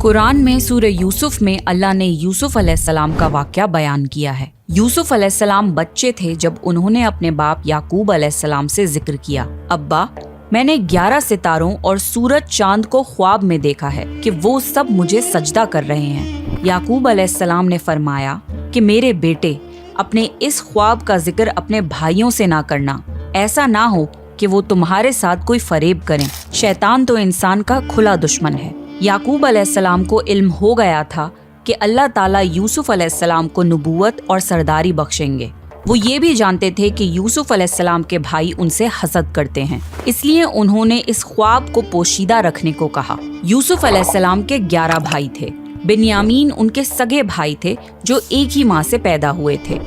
कुरान में सूरह यूसुफ में अल्लाह ने यूसुफ अलैहिस्सलाम का वाक़या बयान किया है। यूसुफ अलैहिस्सलाम बच्चे थे जब उन्होंने अपने बाप याकूब अलैहिस्सलाम से जिक्र किया, अब्बा मैंने 11 सितारों और सूरज चांद को ख्वाब में देखा है कि वो सब मुझे सजदा कर रहे हैं। याकूब अलैहिस्सलाम ने फरमाया कि मेरे बेटे, अपने इस ख्वाब का जिक्र अपने भाइयों से ना करना, ऐसा ना हो कि वो तुम्हारे साथ कोई फरेब करें। शैतान तो इंसान का खुला दुश्मन है। याकूब अलैहिस्सलाम को इल्म हो गया था कि अल्लाह ताला यूसुफ अलैहिस्सलाम को नबूवत और सरदारी बख्शेंगे। वो ये भी जानते थे कि यूसुफ अलैहिस्सलाम के भाई उनसे हसद करते हैं, इसलिए उन्होंने इस ख्वाब को पोशीदा रखने को कहा। यूसुफ अलैहिस्सलाम के 11 भाई थे। बिन्यामीन उनके सगे भाई थे जो एक ही माँ से पैदा हुए थे,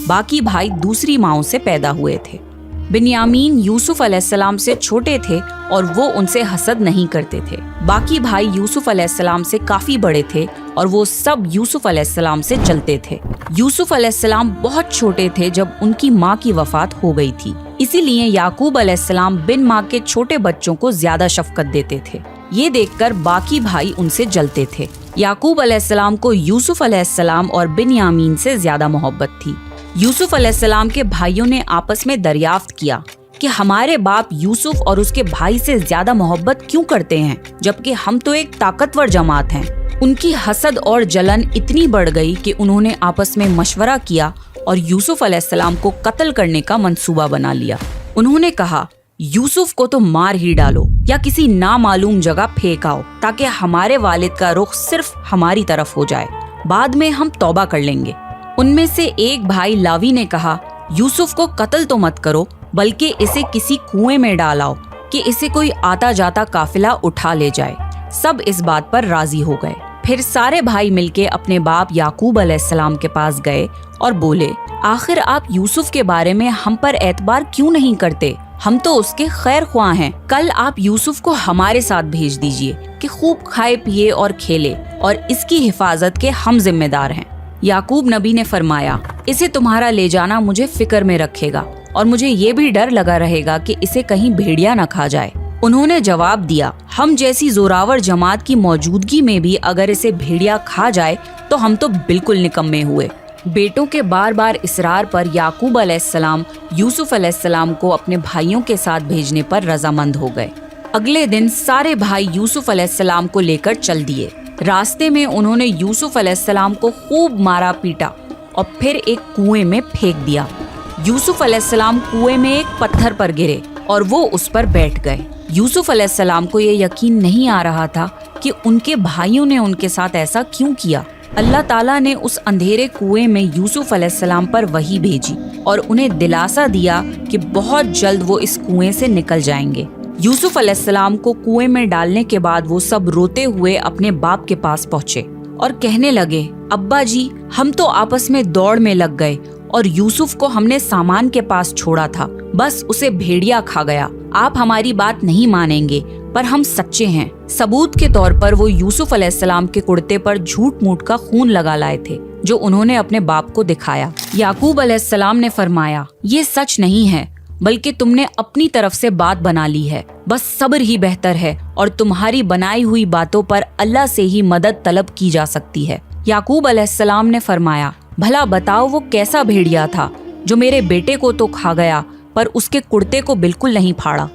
बाकी भाई दूसरी माँओं से पैदा हुए थे। बिन्यामीन यूसुफ अलैहिस्सलाम से छोटे थे और वो उनसे हसद नहीं करते थे। बाकी भाई यूसुफ अलैहिस्सलाम से काफी बड़े थे और वो सब यूसुफ अलैहिस्सलाम से चलते थे। यूसुफ अलैहिस्सलाम बहुत छोटे थे जब उनकी माँ की वफात हो गई थी, इसीलिए याकूब अलैहिस्सलाम बिन माँ के छोटे बच्चों को ज्यादा शफकत देते थे। ये देखकर बाकी भाई उनसे जलते थे। याकूब अलैहिस्सलाम को यूसुफ अलैहिस्सलाम और बिन्यामीन से ज्यादा मोहब्बत थी। यूसुफ अलैहिस्सलाम के भाइयों ने आपस में दरियाफ्त किया कि हमारे बाप यूसुफ और उसके भाई से ज्यादा मोहब्बत क्यों करते हैं, जबकि हम तो एक ताकतवर जमात हैं। उनकी हसद और जलन इतनी बढ़ गई कि उन्होंने आपस में मशवरा किया और यूसुफ अलैहिस्सलाम को कत्ल करने का मंसूबा बना लिया। उन्होंने कहा, यूसुफ को तो मार ही डालो या किसी नामालूम जगह फेंक आओ ताकि हमारे वालिद का रुख सिर्फ हमारी तरफ हो जाए, बाद में हम तौबा कर लेंगे। उनमें से एक भाई लावी ने कहा, यूसुफ को कत्ल तो मत करो, बल्कि इसे किसी कुएं में डालाओ कि इसे कोई आता जाता काफिला उठा ले जाए। सब इस बात पर राजी हो गए। फिर सारे भाई मिलके अपने बाप याकूब अलैहिस्सलाम के पास गए और बोले, आखिर आप यूसुफ के बारे में हम पर एतबार क्यों नहीं करते? हम तो उसके खैर ख्वाह हैं। कल आप यूसुफ को हमारे साथ भेज दीजिए कि खूब खाए पिए और खेले, और इसकी हिफाजत के हम जिम्मेदार हैं। याकूब नबी ने फरमाया, इसे तुम्हारा ले जाना मुझे फिक्र में रखेगा और मुझे ये भी डर लगा रहेगा कि इसे कहीं भेड़िया न खा जाए। उन्होंने जवाब दिया, हम जैसी जोरावर जमात की मौजूदगी में भी अगर इसे भेड़िया खा जाए तो हम तो बिल्कुल निकम्मे हुए। बेटों के बार बार इसरार पर याकूब अलैहिस्सलाम यूसुफ अलैहिस्सलाम को अपने भाइयों के साथ भेजने पर रजामंद हो गए। अगले दिन सारे भाई यूसुफ अलैहिस्सलाम को लेकर चल दिए। रास्ते में उन्होंने यूसुफ अलैहिस्सलाम को खूब मारा पीटा और फिर एक कुएं में फेंक दिया। यूसुफ अलैहिस्सलाम कुएं में एक पत्थर पर गिरे और वो उस पर बैठ गए। यूसुफ अलैहिस्सलाम को ये यकीन नहीं आ रहा था कि उनके भाइयों ने उनके साथ ऐसा क्यों किया। अल्लाह ताला ने उस अंधेरे कुएं में यूसुफ अलैहिस्सलाम पर वही भेजी और उन्हें दिलासा दिया कि बहुत जल्द वो इस कुएं से निकल जाएंगे। यूसुफ अलैहिस्सलाम को कुएं में डालने के बाद वो सब रोते हुए अपने बाप के पास पहुँचे और कहने लगे, अब्बा जी, हम तो आपस में दौड़ में लग गए और यूसुफ को हमने सामान के पास छोड़ा था, बस उसे भेड़िया खा गया। आप हमारी बात नहीं मानेंगे पर हम सच्चे हैं। सबूत के तौर पर वो यूसुफ अलैहिस्सलाम के कुर्ते पर झूठ मूठ का खून लगा लाए थे जो उन्होंने अपने बाप को दिखाया। याकूब अलैहिस्सलाम ने फरमाया, ये सच नहीं है, बल्कि तुमने अपनी तरफ से बात बना ली है। बस सब्र ही बेहतर है और तुम्हारी बनाई हुई बातों पर अल्लाह से ही मदद तलब की जा सकती है। याकूब अलैहिस्सलाम ने फरमाया, भला बताओ वो कैसा भेड़िया था जो मेरे बेटे को तो खा गया पर उसके कुर्ते को बिल्कुल नहीं फाड़ा।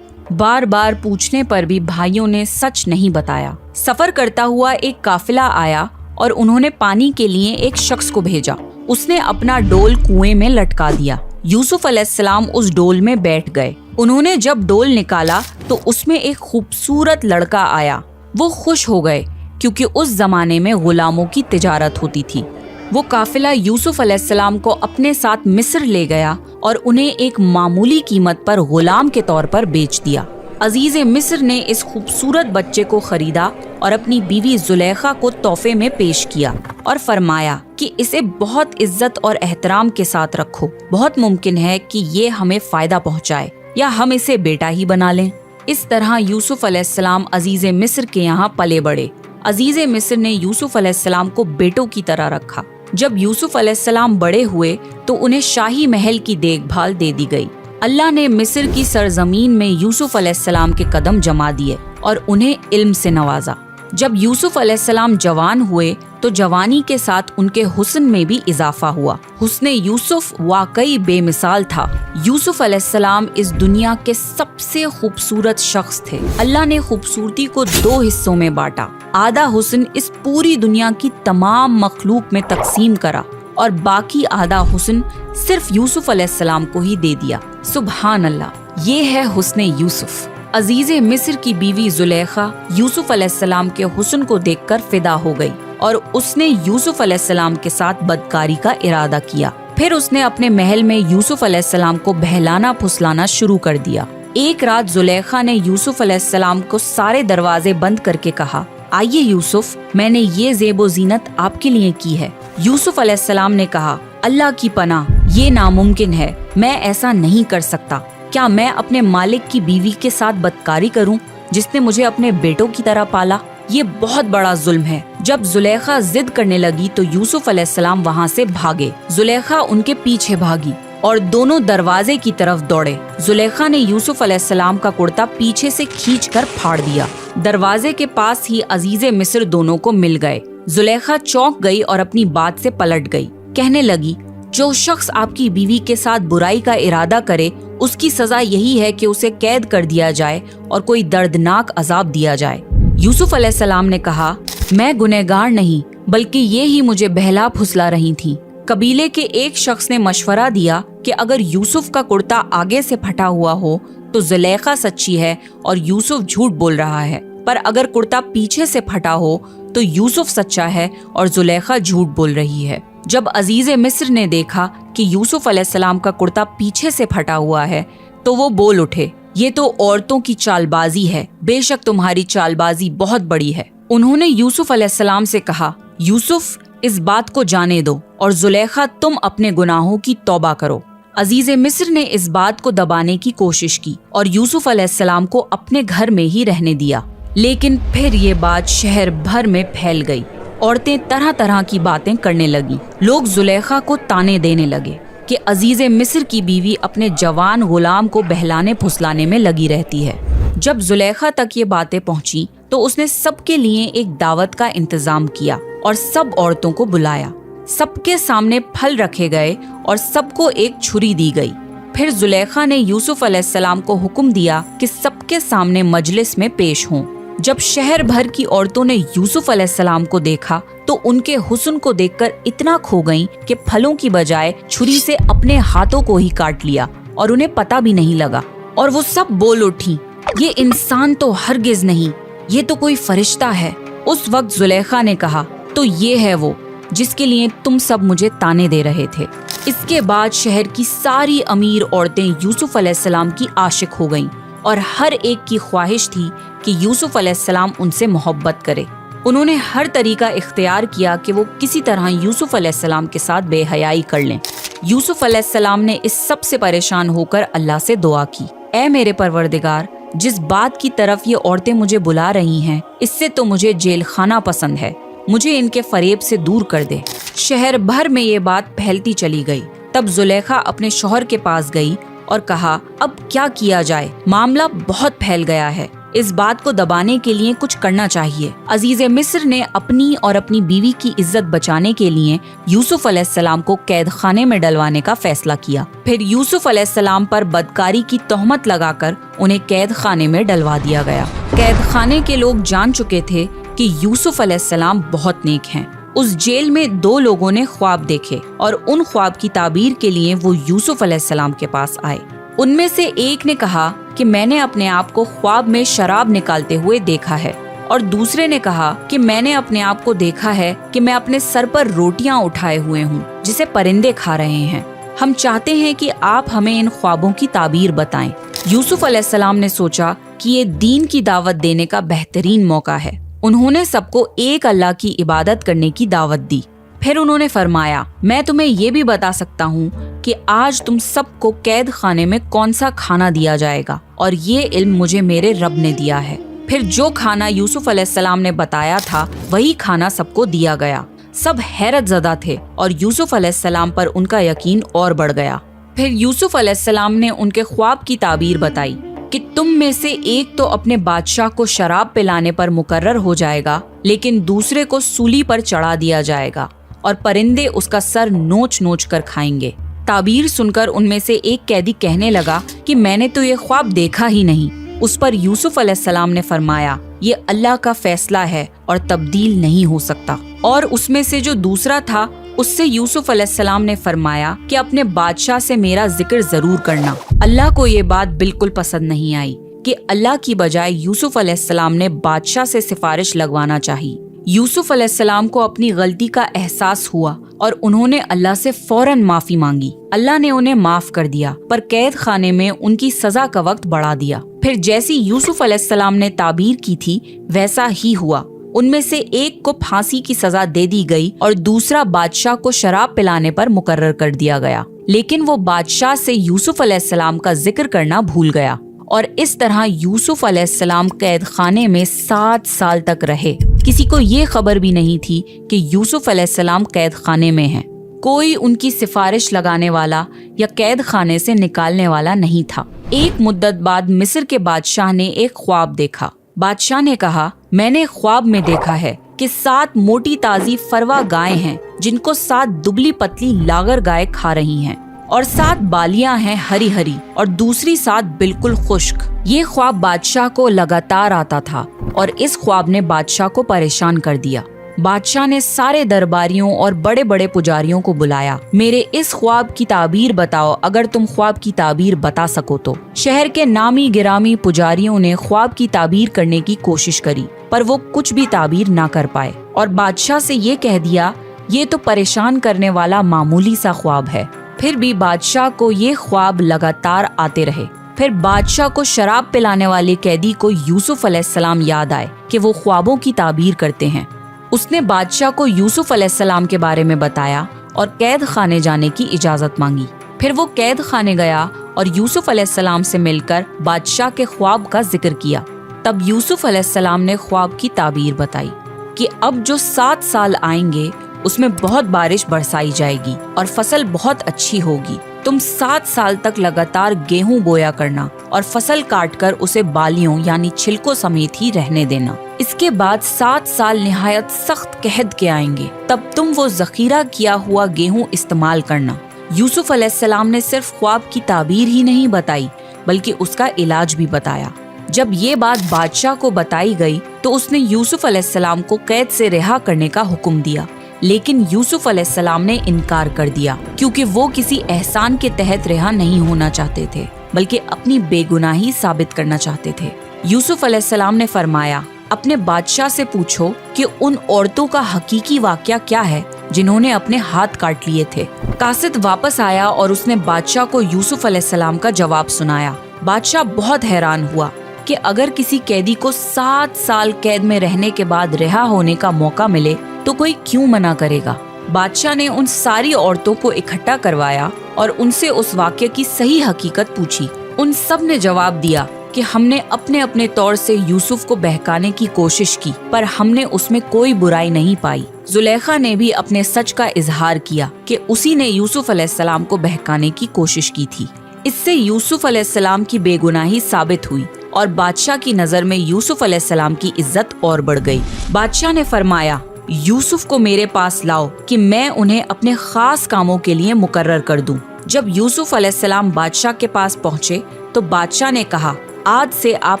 बार बार पूछने पर भी भाइयों ने सच नहीं बताया। सफर करता हुआ एक काफिला आया और उन्होंने पानी के लिए एक शख्स को भेजा। उसने अपना डोल कुएं में लटका दिया। यूसुफ अलैहिस्सलाम उस डोल में बैठ गए। उन्होंने जब डोल निकाला तो उसमें एक खूबसूरत लड़का आया। वो खुश हो गए क्योंकि उस जमाने में गुलामों की तिजारत होती थी। वो काफिला यूसुफ अलैहिस्सलाम को अपने साथ मिस्र ले गया और उन्हें एक मामूली कीमत पर गुलाम के तौर पर बेच दिया। अजीज मिस्र ने इस खूबसूरत बच्चे को खरीदा और अपनी बीवी जुलेखा को तोहफे में पेश किया और फरमाया कि इसे बहुत इज्जत और एहतराम के साथ रखो। बहुत मुमकिन है कि ये हमें फायदा पहुंचाए या हम इसे बेटा ही बना लें। इस तरह यूसुफ अलैहिस्सलाम अजीज मिस्र के यहाँ पले बढ़े। अजीज मिस्र ने यूसुफ अलैहिस्सलाम को बेटों की तरह रखा। जब यूसुफ अलैहिस्सलाम बड़े हुए तो उन्हें शाही महल की देखभाल दे दी गई। अल्लाह ने मिस्र की सरजमीन में यूसुफ अलैहिस्सलाम के कदम जमा दिए और उन्हें इल्म से नवाजा। जब यूसुफ अलैहिस्सलाम जवान हुए तो जवानी के साथ उनके हुस्न में भी इजाफा हुआ। हुस्न यूसुफ वाकई बेमिसाल था। यूसुफ अलैहिस्सलाम इस दुनिया के सबसे खूबसूरत शख्स थे। अल्लाह ने खूबसूरती को 2 हिस्सों में बांटा। आधा हुस्न इस पूरी दुनिया की तमाम मखलूक में तकसीम करा और बाकी आधा हुस्न सिर्फ यूसुफ अलैहिस्सलाम को ही दे दिया। सुभान अल्लाह, ये है हुस्न यूसुफ। अजीज मिस्र की बीवी जुलेखा यूसुफ अलैहिस्सलाम के हुस्न को देखकर फिदा हो गई और उसने यूसुफ अलैहिस्सलाम के साथ बदकारी का इरादा किया। फिर उसने अपने महल में यूसुफ अलैहिस्सलाम को बहलाना फुसलाना शुरू कर दिया। एक रात जुलेखा ने यूसुफ अलैहिस्सलाम को सारे दरवाजे बंद करके कहा, आइए यूसुफ, मैंने ये ज़ेबो ज़ीनत आपके लिए की है। यूसुफ अलैहिस्सलाम ने कहा, अल्लाह की पनाह, ये नामुमकिन है, मैं ऐसा नहीं कर सकता। क्या मैं अपने मालिक की बीवी के साथ बदकारी करूं, जिसने मुझे अपने बेटों की तरह पाला? ये बहुत बड़ा जुल्म है। जब जुलेखा जिद करने लगी तो यूसुफ अलैहिस्सलाम वहाँ से भागे। जुलेखा उनके पीछे भागी और दोनों दरवाजे की तरफ दौड़े। जुलेखा ने यूसुफ अलैहिस्सलाम का कुर्ता पीछे से खींचकर फाड़ दिया। दरवाजे के पास ही अजीजे मिस्र दोनों को मिल गए। जुलेखा चौंक गई और अपनी बात से पलट गई। कहने लगी, जो शख्स आपकी बीवी के साथ बुराई का इरादा करे उसकी सजा यही है कि उसे कैद कर दिया जाए और कोई दर्दनाक अजाब दिया जाए। यूसुफ अलैहिस्सलाम ने कहा, मैं गुनहगार नहीं बल्कि ये ही मुझे बहला फुसला रही थी। कबीले के एक शख्स ने मशवरा दिया कि अगर यूसुफ का कुर्ता आगे से फटा हुआ हो तो जुलेखा सच्ची है और यूसुफ झूठ बोल रहा है, पर अगर कुर्ता पीछे से फटा हो तो यूसुफ सच्चा है और जुलेखा झूठ बोल रही है। जब अजीज़े मिस्र ने देखा कि यूसुफ अलैहिस्सलाम का कुर्ता पीछे से फटा हुआ है तो वो बोल उठे, ये तो औरतों की चालबाजी है, बेशक तुम्हारी चालबाजी बहुत बड़ी है। उन्होंने यूसुफ अलैहिस्सलाम से कहा, यूसुफ, इस बात को जाने दो और जुलेखा तुम अपने गुनाहों की तौबा करो। अजीज़े मिस्र ने इस बात को दबाने की कोशिश की और यूसुफ अलैहिस्सलाम को अपने घर में ही रहने दिया, लेकिन फिर ये बात शहर भर में फैल गई। औरतें तरह तरह की बातें करने लगी। लोग जुलेखा को ताने देने लगे कि अजीज़े मिस्र की बीवी अपने जवान गुलाम को बहलाने फुसलाने में लगी रहती है। जब जुलेखा तक ये बातें पहुंची तो उसने सबके लिए एक दावत का इंतजाम किया और सब औरतों को बुलाया। सबके सामने फल रखे गए और सबको एक छुरी दी गई। फिर जुलेखा ने यूसुफ अलैहिस्सलाम को हुक्म दिया कि सबके सामने मजलिस में पेश हों। जब शहर भर की औरतों ने यूसुफ अलैहिस्सलाम को देखा तो उनके हुस्न को देखकर इतना खो गईं कि फलों की बजाय छुरी से अपने हाथों को ही काट लिया और उन्हें पता भी नहीं लगा। और वो सब बोल उठी, ये इंसान तो हरगिज नहीं, ये तो कोई फरिश्ता है। उस वक्त जुलेखा ने कहा, तो ये है वो जिसके लिए तुम सब मुझे ताने दे रहे थे। इसके बाद शहर की सारी अमीर औरतें यूसुफ अलैहिस्सलाम की आशिक हो गईं और हर एक की ख्वाहिश थी कि यूसुफ अलैहिस्सलाम उनसे मोहब्बत करे। उन्होंने हर तरीका इख्तियार किया कि वो किसी तरह यूसुफ अलैहिस्सलाम के साथ बेहयाई कर लें। यूसुफ अलैहिस्सलाम ने इस सब से परेशान होकर अल्लाह से दुआ की, ऐ मेरे परवरदिगार, जिस बात की तरफ ये औरतें मुझे बुला रही हैं, इससे तो मुझे जेल खाना पसंद है, मुझे इनके फरेब से दूर कर दे। शहर भर में ये बात फैलती चली गई। तब जुलेखा अपने शौहर के पास गई और कहा, अब क्या किया जाए, मामला बहुत फैल गया है, इस बात को दबाने के लिए कुछ करना चाहिए। अजीज़े मिस्र ने अपनी और अपनी बीवी की इज्जत बचाने के लिए यूसुफ अलैहिस्सलाम को कैद खाने में डलवाने का फैसला किया। फिर यूसुफ अलैहिस्सलाम पर बदकारी की तोहमत लगाकर उन्हें कैद खाने में डलवा दिया गया। कैद खाने के लोग जान चुके थे कि यूसुफ अलैहिस्सलाम बहुत नेक हैं। उस जेल में 2 लोगों ने ख्वाब देखे और उन ख्वाब की ताबीर के लिए वो यूसुफ अलैहिस्सलाम के पास आए। उनमें से एक ने कहा कि मैंने अपने आप को ख्वाब में शराब निकालते हुए देखा है, और दूसरे ने कहा कि मैंने अपने आप को देखा है कि मैं अपने सर पर रोटियां उठाए हुए हूँ जिसे परिंदे खा रहे हैं। हम चाहते हैं कि आप हमें इन ख्वाबों की ताबीर बताएं। यूसुफ अलैहिस्सलाम ने सोचा कि ये दीन की दावत देने का बेहतरीन मौका है। उन्होंने सबको एक अल्लाह की इबादत करने की दावत दी। फिर उन्होंने फरमाया, मैं तुम्हें ये भी बता सकता हूँ कि आज तुम सबको कैद खाने में कौन सा खाना दिया जाएगा, और ये इल्म मुझे मेरे रब ने दिया है। फिर जो खाना यूसुफ अलैहिस्सलाम ने बताया था वही खाना सबको दिया गया। सब हैरत ज़दा थे और यूसुफ अलैहिस्सलाम पर उनका यकीन और बढ़ गया। फिर यूसुफ अलैहिस्सलाम ने उनके ख्वाब की ताबीर बताई। कि तुम में से एक तो अपने बादशाह को शराब पिलाने पर मुकर्रर हो जाएगा, लेकिन दूसरे को सूली पर चढ़ा दिया जाएगा और परिंदे उसका सर नोच नोच कर खाएंगे। ताबीर सुनकर उनमें से एक कैदी कहने लगा कि मैंने तो ये ख्वाब देखा ही नहीं। उस पर यूसुफ अलैहिस्सलाम ने फरमाया, ये अल्लाह का फैसला है और तब्दील नहीं हो सकता। और उसमें से जो दूसरा था उससे यूसुफ अलैहिस्सलाम ने फरमाया कि अपने बादशाह से मेरा जिक्र जरूर करना। अल्लाह को ये बात बिल्कुल पसंद नहीं आई कि अल्लाह की बजाय यूसुफ अलैहिस्सलाम ने बादशाह से सिफारिश लगवाना चाहिए। यूसुफ अलैहिस्सलाम को अपनी गलती का एहसास हुआ और उन्होंने अल्लाह से फौरन माफी मांगी। अल्लाह ने उन्हें माफ कर दिया, पर कैद खाने में उनकी सजा का वक्त बढ़ा दिया। फिर जैसी यूसुफ अलैहिस्सलाम ने ताबीर की थी वैसा ही हुआ। उनमें से एक को फांसी की सजा दे दी गई और दूसरा बादशाह को शराब पिलाने पर मुकर्रर कर दिया गया। लेकिन वो बादशाह से यूसुफ अलैहिस्सलाम का जिक्र करना भूल गया और इस तरह यूसुफ अलैहिस्सलाम कैद खाने में 7 साल तक रहे। किसी को ये खबर भी नहीं थी कि यूसुफ अलैहिस्सलाम कैद खाने में हैं। कोई उनकी सिफारिश लगाने वाला या कैद खाने से निकालने वाला नहीं था। एक मुद्दत बाद मिस्र के बादशाह ने एक ख्वाब देखा। बादशाह ने कहा, मैंने ख्वाब में देखा है कि 7 मोटी ताजी फरवा गायें हैं जिनको 7 दुबली पतली लागर गाय खा रही हैं और 7 बालियां हैं हरी हरी और दूसरी 7 बिल्कुल खुश्क। ये ख्वाब बादशाह को लगातार आता था और इस ख्वाब ने बादशाह को परेशान कर दिया। बादशाह ने सारे दरबारियों और बड़े बड़े पुजारियों को बुलाया। मेरे इस ख्वाब की ताबीर बताओ, अगर तुम ख्वाब की ताबीर बता सको तो। शहर के नामी गिरामी पुजारियों ने ख्वाब की ताबीर करने की कोशिश करी, पर वो कुछ भी ताबीर ना कर पाए और बादशाह से ये कह दिया, ये तो परेशान करने वाला मामूली सा ख्वाब है। फिर भी बादशाह को ये ख्वाब लगातार आते रहे। फिर बादशाह को शराब पिलाने वाले कैदी को यूसुफ अलैहिस्सलाम याद आए कि वो ख्वाबों की ताबीर करते हैं। उसने बादशाह को यूसुफ अलैहिस्सलाम के बारे में बताया और कैद खाने जाने की इजाजत मांगी। फिर वो कैद खाने गया और यूसुफ अलैहिस्सलाम से मिलकर बादशाह के ख्वाब का जिक्र किया। तब यूसुफ अलैहिस्सलाम ने ख्वाब की ताबीर बताई कि अब जो 7 साल आएंगे उसमें बहुत बारिश बरसाई जाएगी और फसल बहुत अच्छी होगी। तुम 7 साल तक लगातार गेहूं बोया करना और फसल काटकर उसे बालियों यानी छिलकों समेत ही रहने देना। इसके बाद 7 साल निहायत सख्त कहद के आएंगे, तब तुम वो जखीरा किया हुआ गेहूं इस्तेमाल करना। यूसुफ अलैहिस्सलाम ने सिर्फ ख्वाब की ताबीर ही नहीं बताई बल्कि उसका इलाज भी बताया। जब ये बात बादशाह को बताई गई तो उसने यूसुफ अलैहिस्सलाम को कैद से रिहा करने का हुक्म दिया, लेकिन यूसुफ अलैहिस्सलाम ने इनकार कर दिया क्योंकि वो किसी एहसान के तहत रिहा नहीं होना चाहते थे बल्कि अपनी बेगुनाही साबित करना चाहते थे। यूसुफ अलैहिस्सलाम ने फरमाया, अपने बादशाह से पूछो कि उन औरतों का हकीकी वाकया क्या है जिन्होंने अपने हाथ काट लिए थे। कासिद वापस आया और उसने बादशाह को यूसुफ अलैहिस्सलाम का जवाब सुनाया। बादशाह बहुत हैरान हुआ कि अगर किसी कैदी को 7 साल कैद में रहने के बाद रिहा होने का मौका मिले तो कोई क्यों मना करेगा। बादशाह ने उन सारी औरतों को इकट्ठा करवाया और उनसे उस वाकये की सही हकीकत पूछी। उन सब ने जवाब दिया कि हमने अपने अपने तौर से यूसुफ को बहकाने की कोशिश की, पर हमने उसमें कोई बुराई नहीं पाई। जुलेखा ने भी अपने सच का इजहार किया कि उसी ने यूसुफ अलैहिस्सलाम को बहकाने की कोशिश की थी। इससे यूसुफ अलैहिस्सलाम की बेगुनाही साबित हुई और बादशाह की नजर में यूसुफ अलैहिस्सलाम की इज्जत और बढ़ गई। बादशाह ने फरमाया, यूसुफ को मेरे पास लाओ कि मैं उन्हें अपने खास कामों के लिए मुकर्रर कर दूं। जब यूसुफ अलैहिस्सलाम बादशाह के पास पहुँचे तो बादशाह ने कहा, आज से आप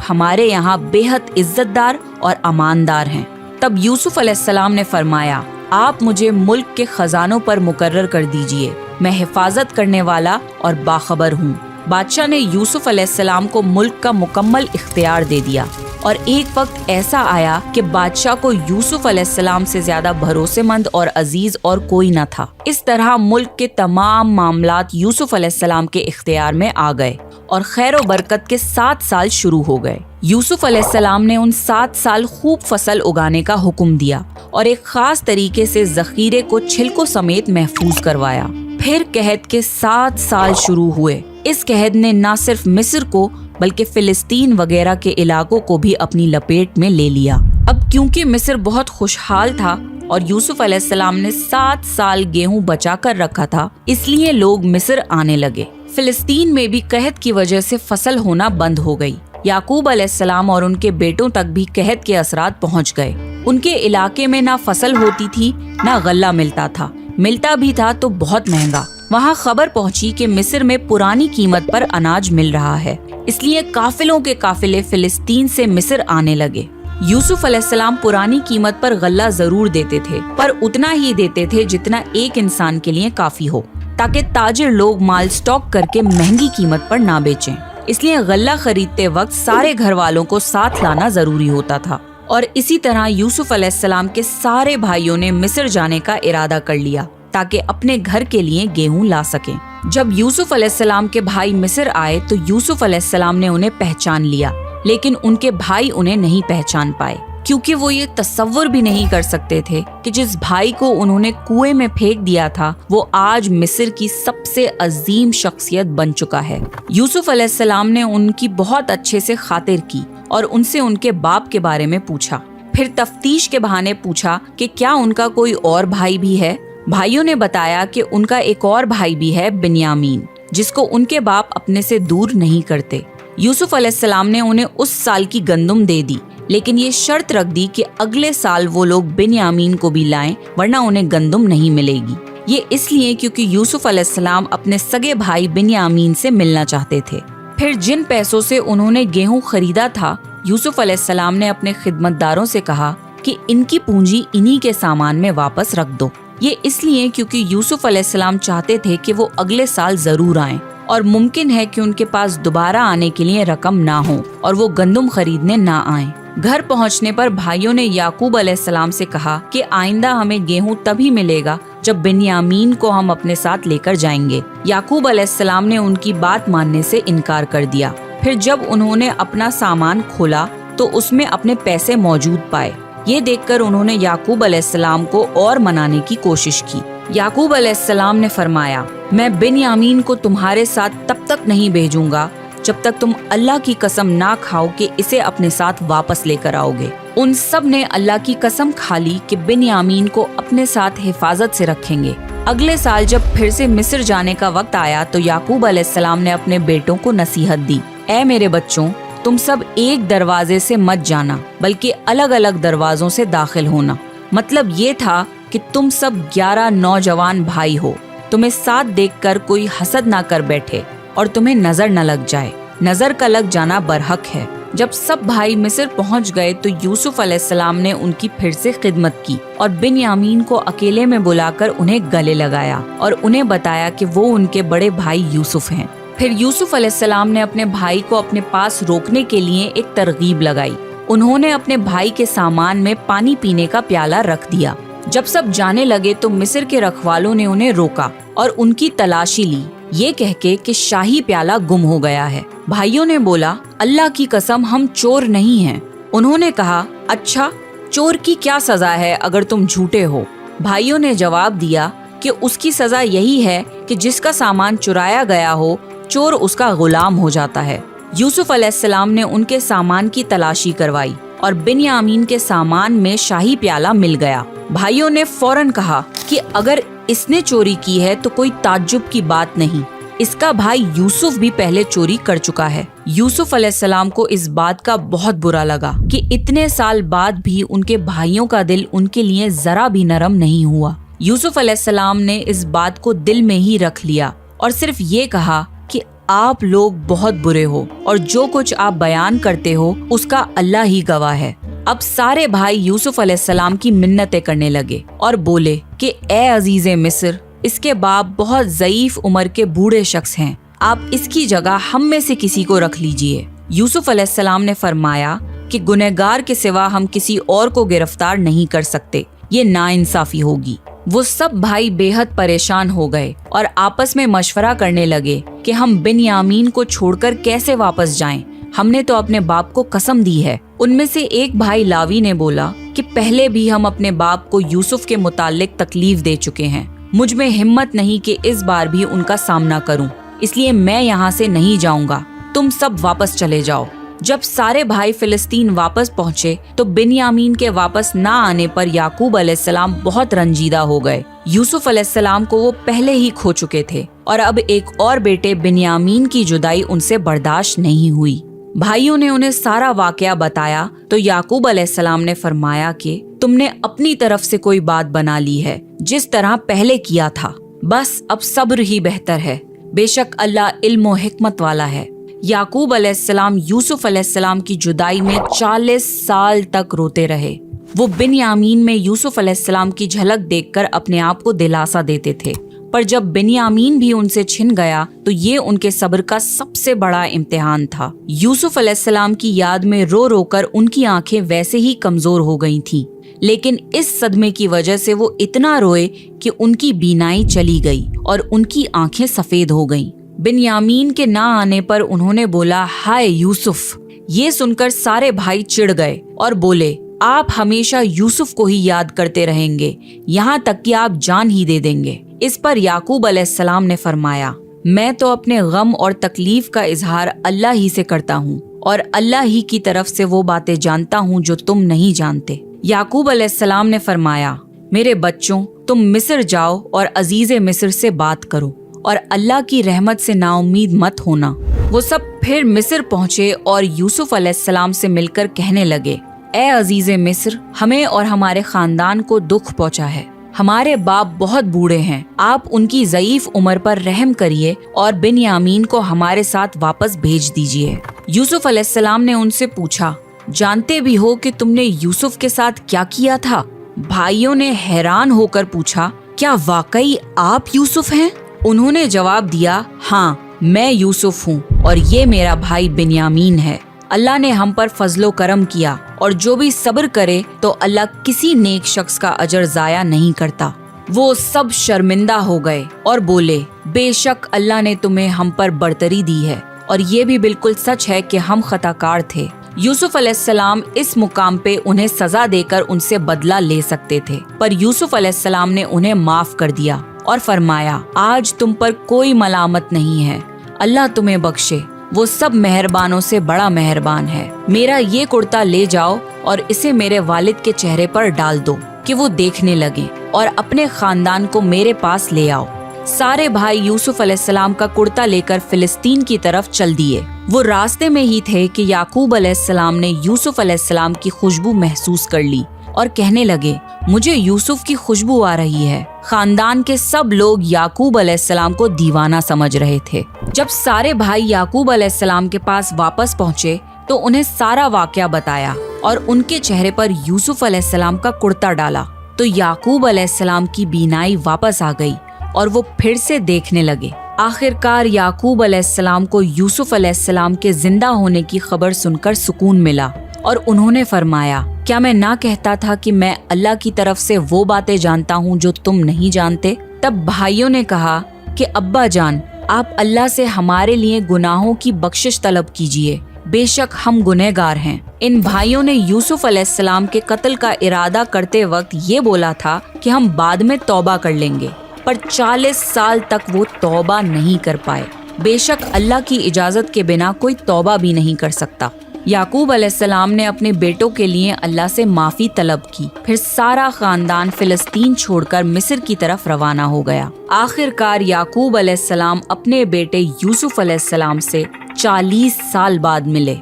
हमारे यहाँ बेहद इज्जतदार और अमानदार हैं। तब यूसुफ अलैहिस्सलाम ने फरमाया, आप मुझे मुल्क के खजानों पर मुकर्रर कर दीजिए, मैं हिफाजत करने वाला और बाखबर हूँ। बादशाह ने यूसुफ अलैहिस्सलाम को मुल्क का मुकम्मल इख्तियार दे दिया और एक वक्त ऐसा आया कि बादशाह को यूसुफ अलैहिस्सलाम से ज्यादा भरोसेमंद और अजीज और कोई न था। इस तरह मुल्क के तमाम मामलात यूसुफ अलैहिस्सलाम के इख्तियार में आ गए और खैर व बरकत के 7 साल शुरू हो गए। यूसुफ अलैहिस्सलाम ने उन 7 साल खूब फसल उगाने का हुक्म दिया और एक खास तरीके से जखीरे को छिलकों समेत महफूज करवाया। फिर कहद के 7 साल शुरू हुए। इस कहद ने न सिर्फ मिस्र को बल्कि फिलिस्तीन वगैरह के इलाकों को भी अपनी लपेट में ले लिया। अब क्योंकि मिस्र बहुत खुशहाल था और यूसुफ अलैहिस्सलाम ने 7 साल गेहूं बचा कर रखा था, इसलिए लोग मिस्र आने लगे। फिलिस्तीन में भी कहत की वजह से फसल होना बंद हो गई। याकूब अलैहिस्सलाम और उनके बेटों तक भी कहत के असरात पहुंच गए। उनके इलाके में ना फसल होती थी, ना गल्ला मिलता था, मिलता भी था तो बहुत महंगा। वहाँ खबर पहुंची कि मिस्र में पुरानी कीमत पर अनाज मिल रहा है, इसलिए काफिलों के काफिले फिलिस्तीन से मिस्र आने लगे। यूसुफ अलैहिस्सलाम पुरानी कीमत पर गल्ला जरूर देते थे, पर उतना ही देते थे जितना एक इंसान के लिए काफी हो, ताकि ताजिर लोग माल स्टॉक करके महंगी कीमत पर ना बेचें। इसलिए गल्ला खरीदते वक्त सारे घर वालों को साथ लाना जरूरी होता था। और इसी तरह यूसुफ अलैहिस्सलाम के सारे भाइयों ने मिस्र जाने का इरादा कर लिया ताकि अपने घर के लिए गेहूं ला सकें। जब यूसुफ अलैहिस्सलाम के भाई मिस्र आए तो यूसुफ अलैहिस्सलाम ने उन्हें पहचान लिया, लेकिन उनके भाई उन्हें नहीं पहचान पाए, क्योंकि वो ये तसव्वुर भी नहीं कर सकते थे कि जिस भाई को उन्होंने कुएं में फेंक दिया था वो आज मिस्र की सबसे अजीम शख्सियत बन चुका है। यूसुफ अलैहिस्सलाम ने उनकी बहुत अच्छे से खातिर की और उनसे उनके बाप के बारे में पूछा। फिर तफ्तीश के बहाने पूछा कि क्या उनका कोई और भाई भी है। भाइयों ने बताया कि उनका एक और भाई भी है, बिन्यामीन, जिसको उनके बाप अपने से दूर नहीं करते। यूसुफ अलैहिस्सलाम ने उन्हें उस साल की गंदुम दे दी, लेकिन ये शर्त रख दी कि अगले साल वो लोग बिन्यामीन को भी लाएं, वरना उन्हें गंदुम नहीं मिलेगी। ये इसलिए क्योंकि यूसुफ अलैहिस्सलाम अपने सगे भाई बिन्यामीन से मिलना चाहते थे। फिर जिन पैसों से उन्होंने गेहूं खरीदा था, यूसुफ अलैहिस्सलाम ने अपने खिदमतदारों से कहा कि इनकी पूंजी इन्हीं के सामान में वापस रख दो। ये इसलिए क्योंकि यूसुफ अलैहिस्सलाम चाहते थे कि वो अगले साल जरूर आएं, और मुमकिन है कि उनके पास दोबारा आने के लिए रकम ना हो और वो गंदुम खरीदने ना आएं। घर पहुंचने पर भाइयों ने याकूब अलैहिस्सलाम से कहा कि आइंदा हमें गेहूं तभी मिलेगा जब बिन्यामीन को हम अपने साथ लेकर जाएंगे। याकूब अलैहिस्सलाम ने उनकी बात मानने से इनकार कर दिया। फिर जब उन्होंने अपना सामान खोला तो उसमें अपने पैसे मौजूद पाए। ये देखकर उन्होंने याकूब अलैहिस्सलाम को और मनाने की कोशिश की। याकूब अलैहिस्सलाम ने फरमाया, मैं बिन्यामीन को तुम्हारे साथ तब तक नहीं भेजूंगा जब तक तुम अल्लाह की कसम ना खाओ कि इसे अपने साथ वापस लेकर आओगे। उन सब ने अल्लाह की कसम खा ली कि बिन्यामीन को अपने साथ हिफाजत से रखेंगे। अगले साल जब फिर से मिस्र जाने का वक्त आया तो याकूब अलैहिस्सलाम ने अपने बेटों को नसीहत दी, ऐ मेरे बच्चों, तुम सब एक दरवाजे से मत जाना, बल्कि अलग अलग दरवाजों से दाखिल होना। मतलब ये था कि तुम सब 11 नौजवान भाई हो, तुम्हें साथ देखकर कोई हसद ना कर बैठे और तुम्हें नजर न लग जाए। नजर का लग जाना बरहक है। जब सब भाई मिस्र पहुंच गए तो यूसुफ अलैहिस्सलाम ने उनकी फिर से खिदमत की और बिन्यामीन को अकेले में बुलाकर उन्हें गले लगाया और उन्हें बताया कि वो उनके बड़े भाई यूसुफ हैं। फिर यूसुफ अलैहिस्सलाम ने अपने भाई को अपने पास रोकने के लिए एक तरगीब लगाई। उन्होंने अपने भाई के सामान में पानी पीने का प्याला रख दिया। जब सब जाने लगे तो मिस्र के रखवालों ने उन्हें रोका और उनकी तलाशी ली, ये कह के कि शाही प्याला गुम हो गया है। भाइयों ने बोला, अल्लाह की कसम हम चोर नहीं हैं। उन्होंने कहा, अच्छा, चोर की क्या सजा है अगर तुम झूठे हो? भाइयों ने जवाब दिया कि उसकी सजा यही है कि जिसका सामान चुराया गया हो, चोर उसका गुलाम हो जाता है। यूसुफ अलैहिस्सलाम ने उनके सामान की तलाशी करवाई और बिन्यामीन के सामान में शाही प्याला मिल गया। भाइयों ने फौरन कहा कि अगर इसने चोरी की है तो कोई ताज्जुब की बात नहीं, इसका भाई यूसुफ भी पहले चोरी कर चुका है। यूसुफ अलैहिस्सलाम को इस बात का बहुत बुरा लगा कि इतने साल बाद भी उनके भाइयों का दिल उनके लिए जरा भी नरम नहीं हुआ। यूसुफ अलैहिस्सलाम ने इस बात को दिल में ही रख लिया और सिर्फ ये कहा कि आप लोग बहुत बुरे हो और जो कुछ आप बयान करते हो उसका अल्लाह ही गवाह है। अब सारे भाई यूसुफ अलैहिस्सलाम की मिन्नतें करने लगे और बोले कि ए अजीज़े मिस्र, इसके बाप बहुत ज़ईफ उम्र के बूढ़े शख्स हैं, आप इसकी जगह हम में से किसी को रख लीजिए। यूसुफ अलैहिस्सलाम ने फरमाया कि गुनहगार के सिवा हम किसी और को गिरफ्तार नहीं कर सकते, ये नाइंसाफी होगी। वो सब भाई बेहद परेशान हो गए और आपस में मशवरा करने लगे कि हम बिन्यामीन को छोड़कर कैसे वापस जाएं। हमने तो अपने बाप को कसम दी है। उनमें से एक भाई लावी ने बोला कि पहले भी हम अपने बाप को यूसुफ के मुताल्लिक तकलीफ दे चुके हैं, मुझ में हिम्मत नहीं कि इस बार भी उनका सामना करूं, इसलिए मैं यहाँ से नहीं जाऊंगा, तुम सब वापस चले जाओ। जब सारे भाई फिलिस्तीन वापस पहुंचे तो बिन्यामीन के वापस ना आने पर याकूब अलैहिस्सलाम बहुत रंजीदा हो गए। यूसुफ अलैहिस्सलाम को वो पहले ही खो चुके थे और अब एक और बेटे बिन्यामीन की जुदाई उनसे बर्दाश्त नहीं हुई। भाइयों ने उन्हें सारा वाकया बताया तो याकूब अलैहिस्सलाम ने फरमाया कि तुमने अपनी तरफ से कोई बात बना ली है जिस तरह पहले किया था, बस अब सब्र ही बेहतर है, बेशक अल्लाह इल्म और हिकमत वाला है। याकूब अलैहिस्सलाम यूसुफ अलैहिस्सलाम की जुदाई में 40 साल तक रोते रहे। वो बिन्यामीन में यूसुफ अलैहिस्सलाम की झलक देखकर अपने आप को दिलासा देते थे, पर जब बिन्यामीन भी उनसे छिन गया तो ये उनके सब्र का सबसे बड़ा इम्तिहान था। यूसुफ अलैहिस्सलाम की याद में रो रो कर उनकी आंखें वैसे ही कमजोर हो गई थीं, लेकिन इस सदमे की वजह से वो इतना रोए कि उनकी बीनाई चली गई और उनकी आंखें सफेद हो गईं। बिन्यामीन के ना आने पर उन्होंने बोला, हाय यूसुफ। ये सुनकर सारे भाई चिढ़ गए और बोले, आप हमेशा यूसुफ को ही याद करते रहेंगे, यहाँ तक कि आप जान ही दे देंगे। इस पर याकूब अलैहिस्सलाम ने फरमाया, मैं तो अपने गम और तकलीफ का इजहार अल्लाह ही से करता हूँ और अल्लाह ही की तरफ से वो बातें जानता हूँ जो तुम नहीं जानते। याकूब अलैहिस्सलाम ने फरमाया, मेरे बच्चों, तुम मिस्र जाओ और अजीज मिस्र से बात करो और अल्लाह की रहमत से नाउम्मीद मत होना। वो सब फिर मिस्र पहुँचे और यूसुफ अलैहिस्सलाम से मिलकर कहने लगे, ए अजीज मिस्र, हमें और हमारे खानदान को दुख पहुँचा है। हमारे बाप बहुत बूढ़े हैं, आप उनकी ज़ईफ उम्र पर रहम करिए और बिन्यामीन को हमारे साथ वापस भेज दीजिए। यूसुफ अलैहिस्सलाम ने उनसे पूछा, जानते भी हो कि तुमने यूसुफ के साथ क्या किया था? भाइयों ने हैरान होकर पूछा, क्या वाकई आप यूसुफ हैं? उन्होंने जवाब दिया, हाँ, मैं यूसुफ हूँ और ये मेरा भाई बिन्यामीन है। अल्लाह ने हम पर फजलो करम किया और जो भी सब्र करे तो अल्लाह किसी नेक शख्स का अजर जाया नहीं करता। वो सब शर्मिंदा हो गए और बोले, बेशक अल्लाह ने तुम्हें हम पर बरतरी दी है और ये भी बिल्कुल सच है कि हम खताकार थे। यूसुफ अलैहिस्सलाम इस मुकाम पे उन्हें सजा देकर उनसे बदला ले सकते थे, पर यूसुफ अलैहिस्सलाम ने उन्हें माफ कर दिया और फरमाया, आज तुम पर कोई मलामत नहीं है, अल्लाह तुम्हें बख्शे, वो सब मेहरबानों से बड़ा मेहरबान है। मेरा ये कुर्ता ले जाओ और इसे मेरे वालिद के चेहरे पर डाल दो कि वो देखने लगे और अपने खानदान को मेरे पास ले आओ। सारे भाई यूसुफ अलैहिस्सलाम का कुर्ता लेकर फिलिस्तीन की तरफ चल दिए। वो रास्ते में ही थे कि याकूब अलैहिस्सलाम ने यूसुफ अलैहिस्सलाम की खुशबू महसूस कर ली और कहने लगे, मुझे यूसुफ की खुशबू आ रही है। खानदान के सब लोग याकूब अलैहिस्सलाम को दीवाना समझ रहे थे। जब सारे भाई याकूब अलैहिस्सलाम के पास वापस पहुँचे तो उन्हें सारा वाकया बताया और उनके चेहरे पर यूसुफ अलैहिस्सलाम का कुर्ता डाला तो याकूब अलैहिस्सलाम की बीनाई वापस आ गई और वो फिर से देखने लगे। आखिरकार याकूब अलैहिस्सलाम को यूसुफ अलैहिस्सलाम के जिंदा होने की खबर सुनकर सुकून मिला और उन्होंने फरमाया, क्या मैं ना कहता था कि मैं अल्लाह की तरफ से वो बातें जानता हूँ जो तुम नहीं जानते? तब भाइयों ने कहा कि अब्बा जान, आप अल्लाह से हमारे लिए गुनाहों की बख्शिश तलब कीजिए, बेशक हम गुनहगार हैं। इन भाइयों ने यूसुफ अलैहिस्सलाम के कत्ल का इरादा करते वक्त ये बोला था कि हम बाद में तौबा कर लेंगे, पर 40 साल तक वो तौबा नहीं कर पाए। बेशक अल्लाह की इजाजत के बिना कोई तौबा भी नहीं कर सकता। याकूब अलैहिस्सलाम ने अपने बेटों के लिए अल्लाह से माफी तलब की। फिर सारा खानदान फिलिस्तीन छोड़कर मिस्र की तरफ रवाना हो गया। आखिरकार याकूब अलैहिस्सलाम अपने बेटे यूसुफ अलैहिस्सलाम से 40 साल बाद मिले।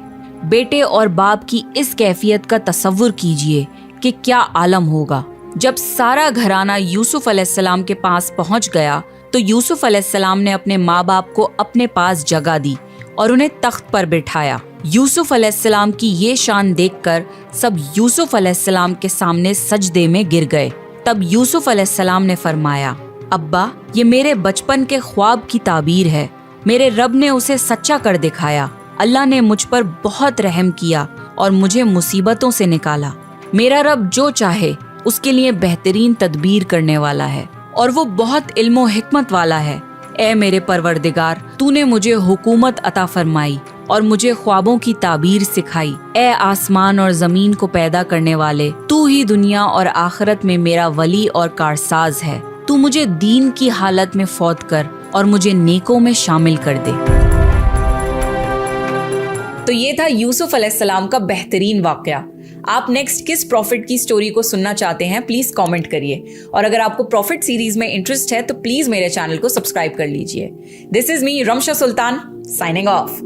बेटे और बाप की इस कैफियत का तसव्वुर कीजिए कि क्या आलम होगा। जब सारा घराना यूसुफ अलैहिस्सलाम के पास पहुंच गया तो यूसुफ अलैहिस्सलाम ने अपने माँ बाप को अपने पास जगह दी और उन्हें तख्त पर बिठाया। यूसुफ अलैहिस्सलाम की ये शान देखकर सब यूसुफ अलैहिस्सलाम के सामने सजदे में गिर गए। तब यूसुफ अलैहिस्सलाम ने फरमाया, अब्बा, ये मेरे बचपन के ख्वाब की ताबीर है। मेरे रब ने उसे सच्चा कर दिखाया। अल्लाह ने मुझ पर बहुत रहम किया और मुझे मुसीबतों से निकाला। मेरा रब जो चाहे उसके लिए बेहतरीन तदबीर करने वाला है और वो बहुत इल्म और हिकमत वाला है। ए मेरे परवरदिगार, तूने मुझे हुकूमत अता फरमाई और मुझे ख्वाबों की ताबीर सिखाई। ए आसमान और जमीन को पैदा करने वाले, तू ही दुनिया और आखिरत में मेरा वली और कारसाज है। तू मुझे दीन की हालत में फौत कर और मुझे नेकों में शामिल कर दे। تو یہ تھا یوسف علیہ السلام کا بہترین واقعہ. آپ نیکسٹ کس پروفٹ کی سٹوری کو سننا چاہتے ہیں پلیز کامنٹ کریے, اور اگر آپ کو پروفٹ سیریز میں انٹرسٹ ہے تو پلیز میرے چینل کو سبسکرائب کر لیجئے. دس از می رمشا سلطان سائننگ آف.